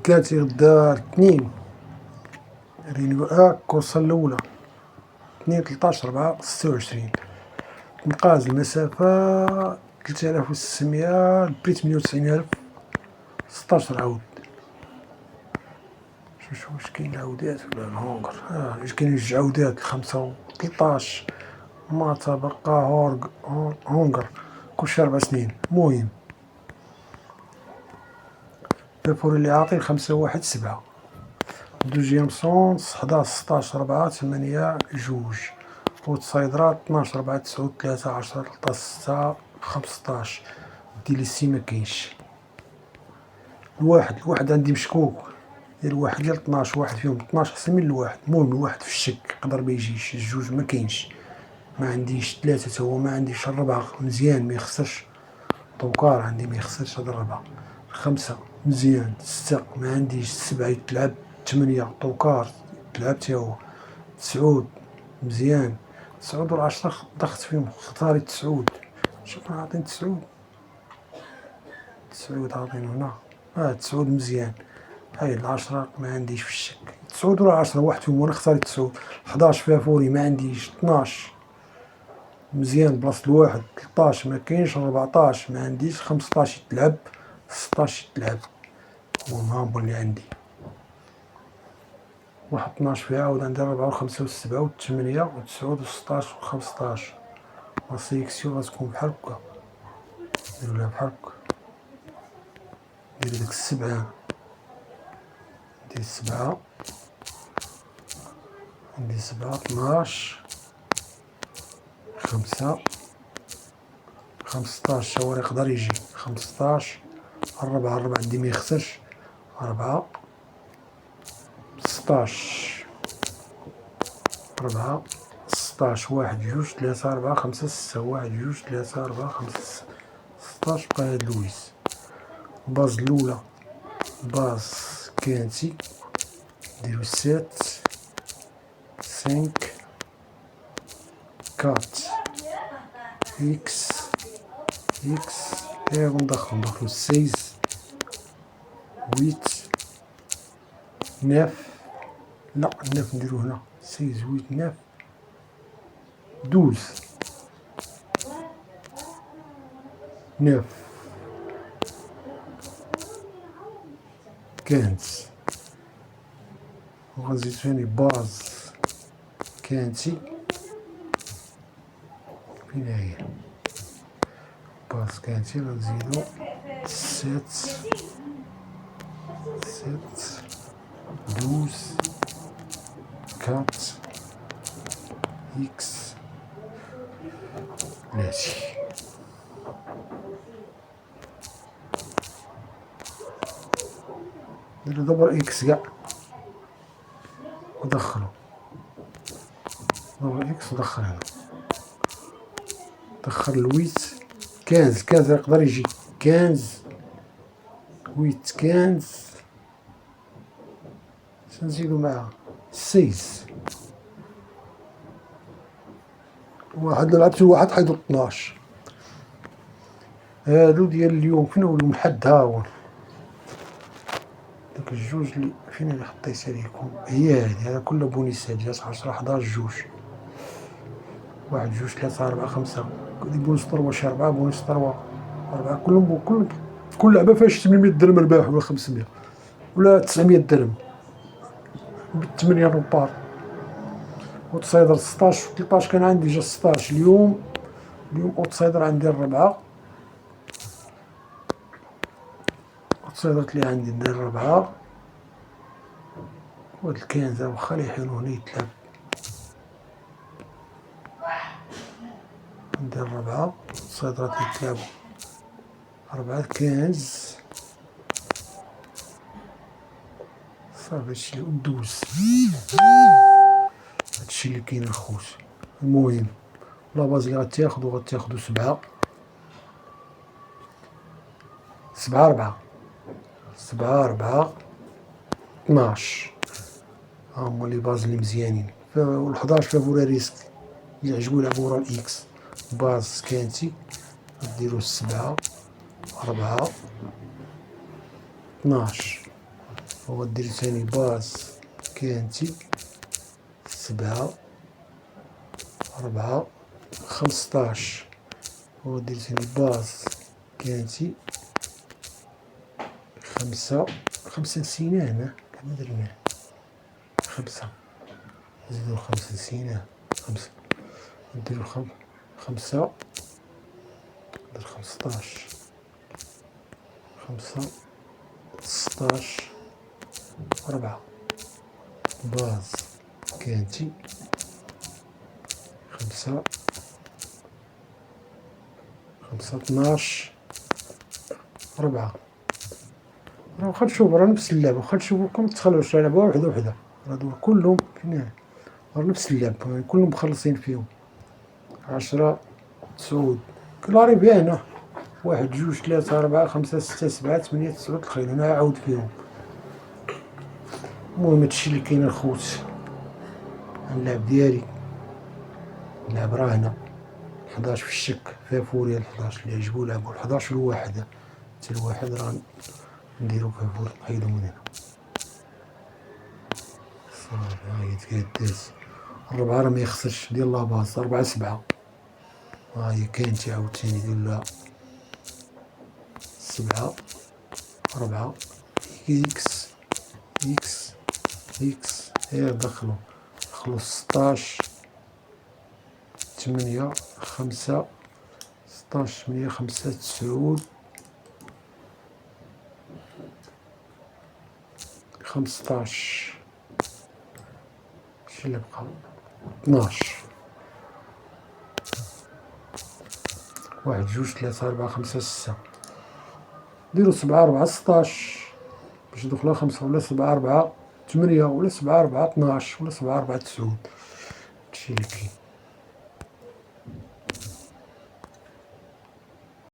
3 غدا 2 رينيو كورسة الأولى 2 13 4 26 تنقاز المسافة 3600 البري 98,000 16 عاود. شوف واش كاين العودات ولا الهونغر. واش كاين جوج عودات 5 و 13 ماتا بقى هونغر كلشي 4 سنين. المهم بابور اللي عاطي 5 1 7 دوجيام سونس 11 16 4 8 2 وتصايدرات 12 4 9 3 10 13 6 15 ديال السي مكاينش. الواحد عندي مشكوك ديال واحد ديال 12 واحد فيهم 12 احسن من الواحد. المهم الواحد في الشك يقدر ميجيش. الجوج مكاينش. ما عنديش 3 تا هو ما عنديش 4 مزيان ما يخسرش. طوكار عندي ما يخسرش هاد 4 5 مزيان 6 ما عنديش 7 يتلعب 8 طوكار تلعب تا هو 9 مزيان 9 و 10 ضغط فيهم اختاري 9 شوف عاطين 9 عاطين هنا 9 مزيان. هاي 10 ما عنديش في الشك 9 ولا 10 واحد فيهم وانا اختاري 9 11 فيها فوري ما عنديش 12 مزيان بلاصة الواحد 13 ما كاينش 14 ما عنديش 15 يتلعب 16 يتلعب هو اللي عندي واحد 12 فيها عاود عندي 4 و 5 و 7 و 8 و 9 و 16 و 15 لا سيليكسيون غتكون بحال هكا نديرو لها بحال هكا ندير ديك السبعة ندير 7 عندي 7 12 5 15 هو يقدر يجي 15 4 عندي ما يخسرش 4 16 4 16 1 2 3 4 5 6 1 2 3 4 5 6 16 بقى هاد لويس. باز الأولى باز كانتي نديرو 7 5 4 اكس وندخلو 6 8 9 لا 9 نديرو هنا 6 8 9 12 9 15 وغنزيد ثاني باز كانتي فين هي باز كانتي غنزيدو 7 12 4 اكس ماشي نديرو دبر اكس كاع ودخلو دبر اكس ودخل هنا دخل الويت 15 يقدر يجي 15 ويت 15 نزيدو معاه 6 واحد لعبت واحد حيدو 12 هادو ديال اليوم. فين هو اليوم الحد ها هو داك الجوج اللي فين اللي حطيتها ليكم هي هادي هذا كله بونيسات جات 10 11 جوج 1 2 3 4 5 بونيس طروة شي 4 بونيس طروة 4 كلهم كل لعبة فيها شي 800 درهم رباح ولا 500 ولا 900 درهم ب8 روبار وتصايدر 16 و 13 كان عندي جا 16 اليوم اوتصايدر عندي الربعة اوتصايدرت لي عندي ندير الربعة وهاد الكنزة واخا يحيلو هنا يتلعب ندير الربعة اوتصايدرات يتلعبو 4 15 صافي هادشي اللي ندوز هادشي اللي كاين الخوت. المهم لاباز اللي غتاخدو 7 4 12 هما لي باز اللي مزيانين. و 11 فيها فورا ريسك اللي عجبو يلعبو ورا الاكس باز كانتي ديرو 7 4 12 وغدير ثاني باز كانتي 7 4 15 وغدير ثاني باز كانتي 5 نسينا هنا كما درناه 5 نزيدو 5 نسيناه 5 نديرو 5 ندير 15 5 16 4 باز كانتي 5 12 4 واخا تشوفو راه نفس اللعبة، واخا تشوفوكم متخلوش لعبة وحدة وحدة، هادو كلهم فين راه نفس اللعبة كلهم مخلصين فيهم 10 9 كلاري بيانة 1 2 3 4 5 6 7 8 9 الخير هنا عاود فيهم. المهم هادشي اللي كاين الخوت، اللعب ديالي نلعب راهنة 11 في الشك فيها فوري 11 اللي عجبو لعبو 11 الواحدة حتى الواحد راه نديرو فيها فوري نحيدو من هنا صافي. ها هي تقاداز 4 راه ميخسرش ديال لاباز 4 7 ها هي كاينتي عاوتاني ديال 7 4 إكس دخلو 16 8 5 16 8 5 9 15 شي اللي بقى 12 1 2 3 4 5 6 ديرو 7 4 16 باش ندخلو 5 ولا 7 4 8 ولا 7 4 12 ولا 7 4 9 هادشي اللي كاين.